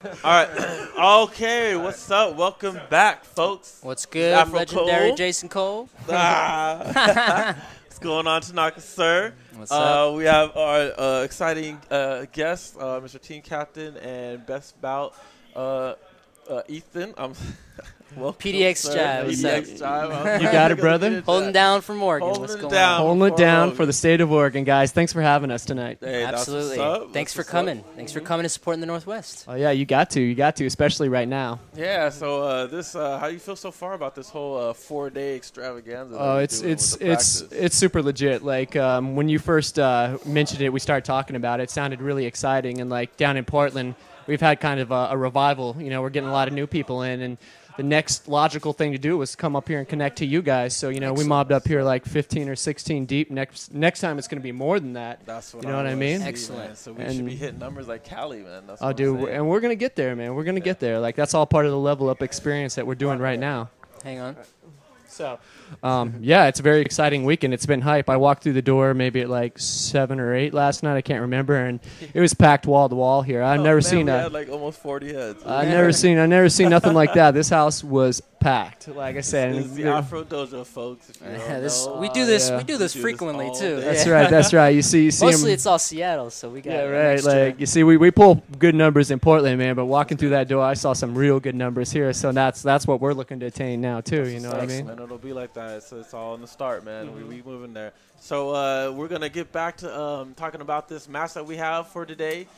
All right. Okay, what's up? Welcome back, folks. What's good, Afro legendary Cole. Jason Cole? What's going on, Tanaka, sir? What's up? We have our exciting guest, Mr. Team Captain and Best Bout, Ethan. Welcome, PDX sir. Jive. What's up? PDX Jive. You got it, brother. Holding down for Morgan. Holding What's it going down. on? Holding it down Morgan. for the state of Oregon, guys. Thanks for having us tonight. Hey, that's Absolutely. what's up. Thanks That's for what's up. coming. Thanks for coming and supporting the Northwest. Oh yeah, you got to, especially right now. Yeah. So how do you feel so far about this whole 4-day extravaganza? Oh, that it's we're doing with the practice? super legit. Like when you first mentioned it, we started talking about it. It sounded really exciting, and like down in Portland, we've had kind of a revival. You know, we're getting a lot of new people in, and the next logical thing to do was come up here and connect to you guys. So, you know, we mobbed up here like 15 or 16 deep. Next time it's going to be more than that. That's what you know what I mean? See, Excellent. Man. So we should be hitting numbers like Cali, man. That's Oh, what dude, I'm saying. and we're going to get there, man. We're going to get there. Like, that's all part of the level up experience that we're doing right now. Hang on. So, yeah, it's a very exciting weekend. It's been hype. I walked through the door maybe at like 7 or 8 last night. I can't remember, and it was packed wall to wall here. I've never seen we a. had like almost 40 heads. I never seen nothing like that. This house was packed. Like I said, This is the Afrodojo, folks. If you don't know. We do this. yeah. We do this frequently all too. day. That's right. That's right. You see Mostly them. it's all Seattle, so we got Yeah, an right. extra- Like you see, we pull good numbers in Portland, man. But walking through that door, I saw some real good numbers here. So that's what we're looking to attain now too. You know what I mean? And it'll be like that. So it's all in the start, man. We moving there. So we're gonna get back to talking about this match that we have for today.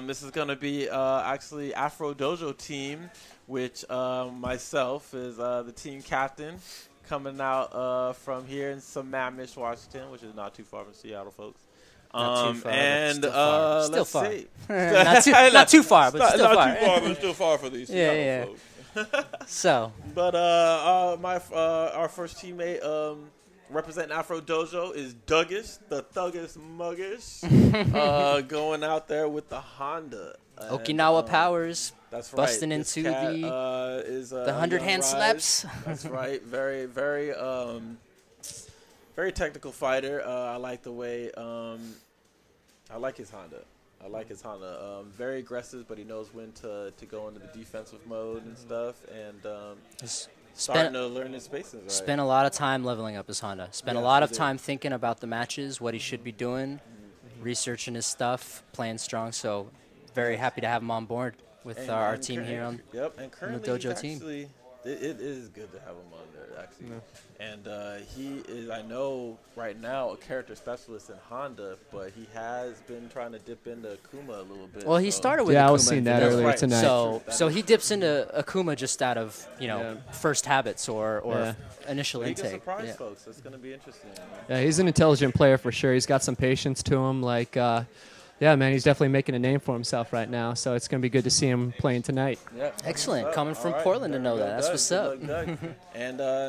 This is gonna be actually Afrodojo team, which myself is the team captain, coming out from here in Sammamish, Washington, which is not too far from Seattle, folks. Not too far, but And still far. Still let's far. see. not too far, but still not far. too far, but still far for these Seattle Yeah. folks. So, But our first teammate representing Afrodojo is Douglas, the Thuggus Muggish, going out there with the Honda. And, Okinawa Powers. That's right. busting This into cat, the is, 100-hand Young slaps. Rise. That's right. Very, very, very technical fighter. I like the way. I like his Honda. Very aggressive, but he knows when to go into the defensive mode and stuff. And starting to learn his spaces. Right? Spent a lot of time leveling up his Honda. Spent a lot of time thinking about the matches, what he should be doing, researching his stuff, playing strong. So very happy to have him on board with our team here on and currently the Dojo he's team. It is good to have him on there, actually. And he is, I know, right now a character specialist in Honda, but he has been trying to dip into Akuma a little bit. Well, he started with Yeah, Akuma. I was seeing that That's earlier right. tonight. So he dips into Akuma just out of first habits or initial He can intake. surprise Yeah. folks. It's going to be interesting. Yeah, he's an intelligent player for sure. He's got some patience to him. Like, yeah, man, he's definitely making a name for himself right now. So it's going to be good to see him playing tonight. Yeah. Excellent. Coming from All right. Portland to know There that. we That's go, what's Doug. up. Good luck, Doug.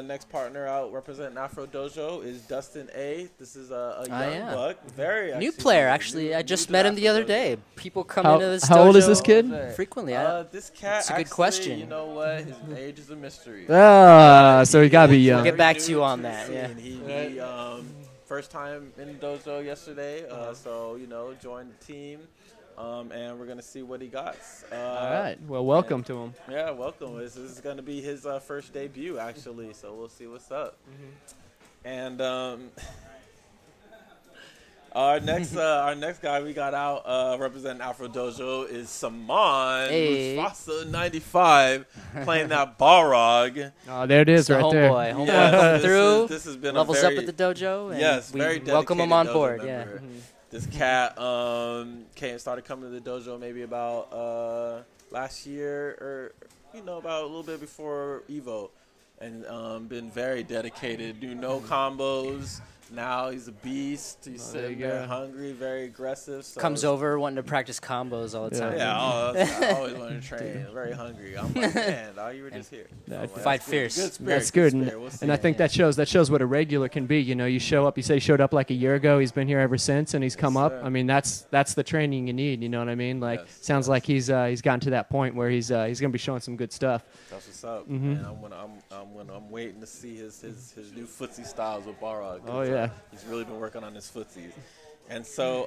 And next partner out representing Afrodojo is Dustin A. This is a young buck. Very New actually, player, new- actually. new I just to met him the other Afrodojo. day. People come How- into this how old is dojo this kid? frequently. This cat, It's a good actually, question. You know what? His age is a mystery. So he got to be young. We'll get back to Very you new on the that, scene. yeah. He first time in the dojo yesterday, so joined the team, and we're gonna see what he got. All right. Well, welcome to him. Yeah, welcome. This is gonna be his first debut, actually. So we'll see what's up. And our next guy we got out representing Afrodojo is Saman Hey. Mufasa 95 playing that Balrog. Oh, there it is, The right there. homeboy Yeah, come through, this has been levels a very, up at the dojo, and yes, we very welcome him dedicated on board. dojo Yeah. member. This cat started coming to the dojo maybe about last year or about a little bit before Evo, and been very dedicated. Do no combos. Now he's a beast. He's sitting you there go. hungry, very aggressive. So Comes over wanting to practice combos all the time. Yeah, I always want to train. Very hungry. I'm like, man, you were just here. That- I'm like, Fight that's good. fierce. Good spirit. That's good, spirit. We'll see. and I think that shows what a regular can be. You know, you show up. You say he showed up like a year ago. He's been here ever since, and he's come up. sir. I mean, that's the training you need. You know what I mean? Like, Yes, sounds like he's gotten to that point where he's gonna be showing some good stuff. That's what's up. And I'm waiting to see his new footsie styles with Balrog. Oh, yeah. He's really been working on his footsies. And so,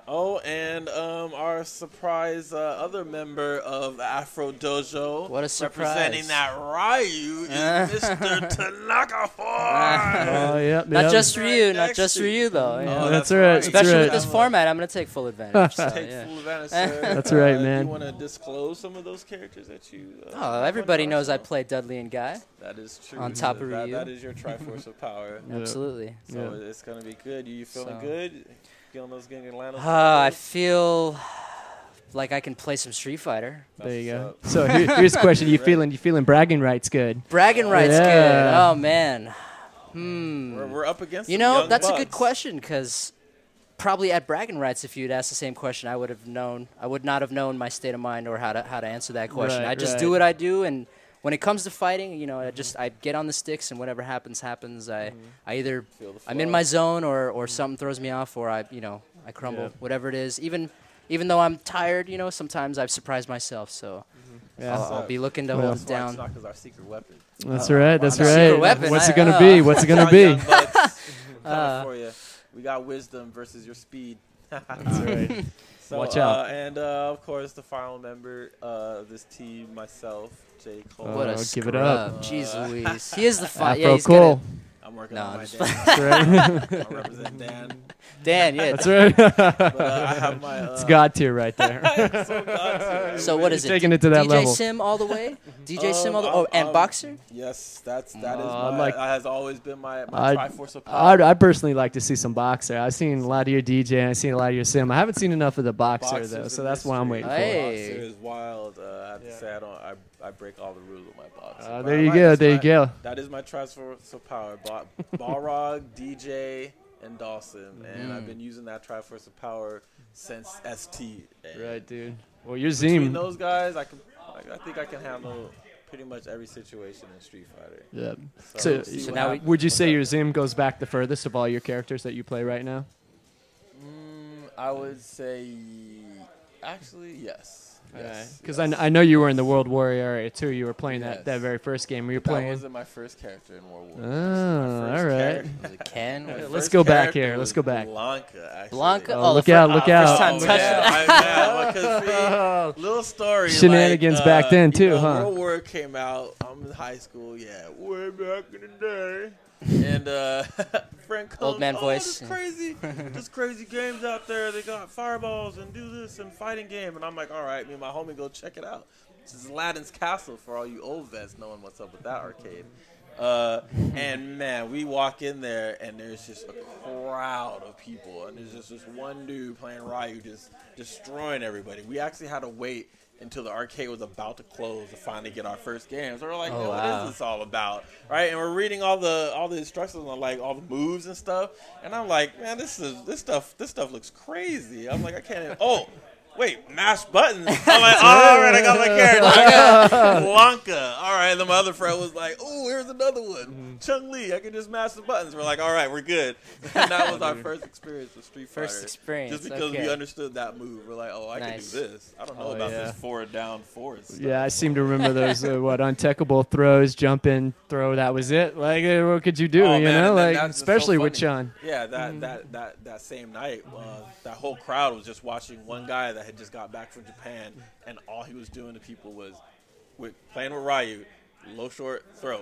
our surprise other member of Afrodojo, What a surprise. representing that Ryu, is Mr. Tanaka Ford. Oh, yep. Not just for you, Right not next just to for you. you though. Oh, that's right. Especially right. with this format, I'm gonna take full advantage. So, Take yeah. full advantage, sir. That's right, Do man. you want to disclose some of those characters that you? Oh, everybody knows I play Dudley and Guy. That is true. On top of that, Ryu. that is your Triforce of power. Absolutely. So it's gonna be good. You feeling So- good? Feeling those getting Atlanta? I feel like I can play some Street Fighter. There you go. That's So here's the question: You feeling bragging rights good? Bragging rights Yeah. good. Oh man. We're up against. You some know, young that's a bucks. good question because probably at bragging rights, if you'd asked the same question, I would not have known my state of mind or how to answer that question. Right, I just right. do what I do, and when it comes to fighting, you know, I get on the sticks, and whatever happens. I either Feel the I'm in flow. my zone or something throws me off, or I crumble, Yeah. whatever it is. Even though I'm tired, you know, sometimes I've surprised myself. So Yeah. I'll be looking to Well, hold it down. Knock is our secret weapon. That's right. That's Secret right. weapon, What's it I- gonna be? What's it gonna be? Young bucks, coming for you. We got wisdom versus your speed. That's right. So, Watch out. And of course, the final member of this team, myself, J. Cole. What a give scrub. it up. Jeez Louise. He is the fun. Yeah, Afro he's cool. I'm working No, on I'm my just Dan. That's right. I represent Dan. Dan, yeah. That's right. But I have my. It's God tier right there. So God tier. So what is it? Taking it to that DJ level. Sim all the way? DJ Sim all the way? Oh, and boxer? Yes, that is like- that has always been my I'd- Triforce of power. I personally like to see some boxer. I've seen a lot of your DJ and I've seen a lot of your sim. I haven't seen enough of the boxer Boxer's though, so a that's what I'm mystery. waiting for. Hey. Boxer is wild. I have to say I break all the rules with my boxer. But There I you like go. this. There you go. That is my Triforce of power. Balrog, DJ, and Dawson, and I've been using that Triforce of power since ST. And Right, dude. Well, your Between Zim. those guys, I think I can handle pretty much every situation in Street Fighter. Yeah. So, So, we'll see so what now happens. would you say your Zim goes back the furthest of all your characters that you play right now? I would say, actually, yes. Yes, Because yes. I know you were in the World Warrior area too. You were playing Yes. that very first game. Were you That playing? wasn't my first character in World War. Oh, all right. Was it Ken? My Let's first go back character here. Let's was go back. Blanca, actually. Blanca? Oh, look the out, look out. First time touching yeah, because see, little story. Shenanigans like, back then, you too, know, huh? World War came out. I'm in high school, yeah, way back in the day. And friend comes, Old man voice. there's crazy games out there. They got fireballs and do this and fighting game. And I'm like, all right, me and my homie go check it out. This is Aladdin's Castle for all you old vets knowing what's up with that arcade. And man, we walk in there and there's just a crowd of people, and there's just this one dude playing Ryu just destroying everybody. We actually had to wait until the arcade was about to close to finally get our first game. So we're like, Oh, what wow. is this all about? Right? And we're reading all the instructions on like all the moves and stuff. And I'm like, man, this stuff looks crazy. I'm like, I can't even, wait, mash buttons. I'm like, all right, I got my character. Blanca. All right. Then my other friend was like, oh, here's another one. Chung Li. I can just mash the buttons. We're like, all right, we're good. And that was our first experience with Street Fighter. First experience, Just because okay. we understood that move. We're like, oh, I Nice. can do this. I don't know Oh, about yeah. this forward, down, forward stuff. Yeah, I seem to remember those untechable throws, jump in, throw. That was it. Like, what could you do? Oh, You man, know, and then like that's just especially so with funny. Sean. Yeah, that same night, that whole crowd was just watching one guy that had just got back from Japan, and all he was doing to people was playing with Ryu, low short throw,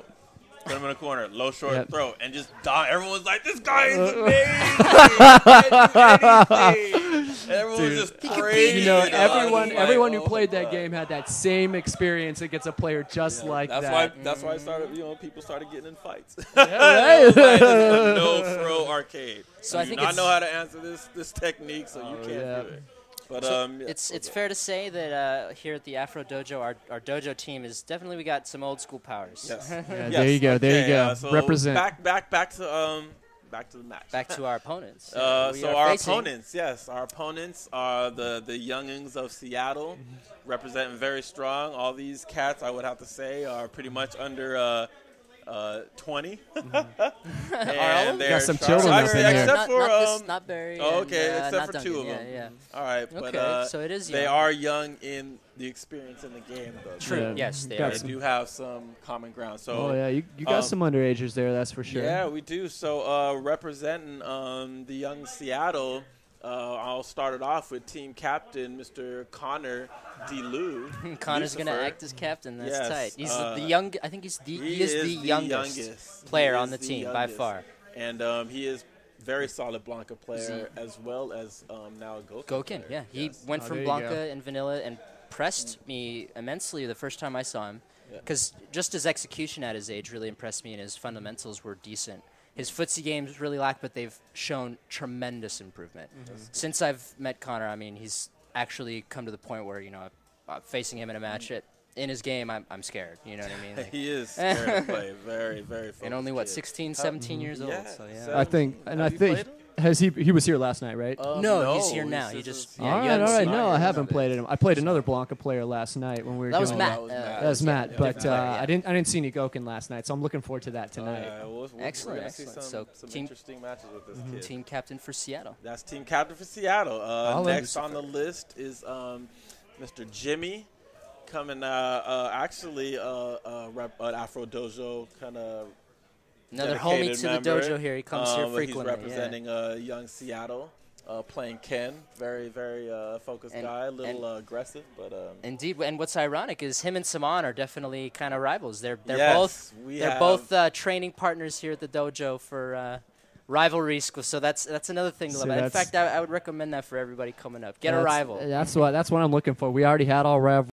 put him in a corner, low short Yep. throw, and just die. Everyone was like, "This guy is amazing! He can't do anything." And everyone was just crazy. You know, I was everyone like, who "Oh, played that God." game had that same experience against a player just like That's that. why. That's why I started. People started getting in fights. right. It was like, this is a no throw arcade. So you I do think not it's- know how to answer this technique, so you can't yeah. do it. But So yeah, it's fair to say that here at the Afro Dojo, our dojo team is definitely, we got some old school powers. Yes. Yeah, Yes, there you go. There you okay, go. so Represent. Back to the match. Back to our opponents. We So are our facing- opponents, yes, our opponents are the youngins of Seattle, representing very strong. All these cats, I would have to say, are pretty much under 20. And they're Got some sharp. children up Actually, in here. except for not Barry. oh, and, okay, except not for Duncan. two of them. Yeah. All right, but Okay, so it is they young. are young in the experience in the game, though. True. Yeah. Yes, they Got are. They do have some common ground. So Oh yeah, you got some underagers there. That's for sure. yeah, we do. So representing the young Seattle, I'll start it off with team captain, Mr. Connor DeLu. Connor's going to act as captain. That's Yes, tight. He's the young. I think he is the youngest player on the team by far. And he is very solid Blanca player as well as now a Goken. Goken, yeah. He went from Blanca and Vanilla and pressed me immensely the first time I saw him. Because just his execution at his age really impressed me, and his fundamentals were decent. His footsie games really lacked, but they've shown tremendous improvement. Since I've met Connor, I mean, he's actually come to the point where, you know, facing him in a match in his game, I'm scared. You know what I mean? Like, he is scared to play. Very, very focused. And only, 16, 17 years old. So, yeah. I think he was here last night, right? No, he's here now. He just all right. No, I haven't played him. I played another Blanca player last night when we were. That was going. Matt. That was Matt. But I didn't see any Goken last night, so I'm looking forward to that tonight. Excellent. See some interesting matches with this kid. Team captain for Seattle. That's team captain for Seattle. Next on the list is Mr. Jimmy, coming actually rep at Afrodojo, kind of. Another homie to member. the dojo here. He comes here frequently. He's representing young Seattle, playing Ken. Very, very focused guy. A little aggressive, but indeed. And what's ironic is him and Saman are definitely kind of rivals. They're yes, both training partners here at the dojo for rivalry. So that's another thing to love. In fact, I would recommend that for everybody coming up. Get a rival. That's what I'm looking for. We already had all rival.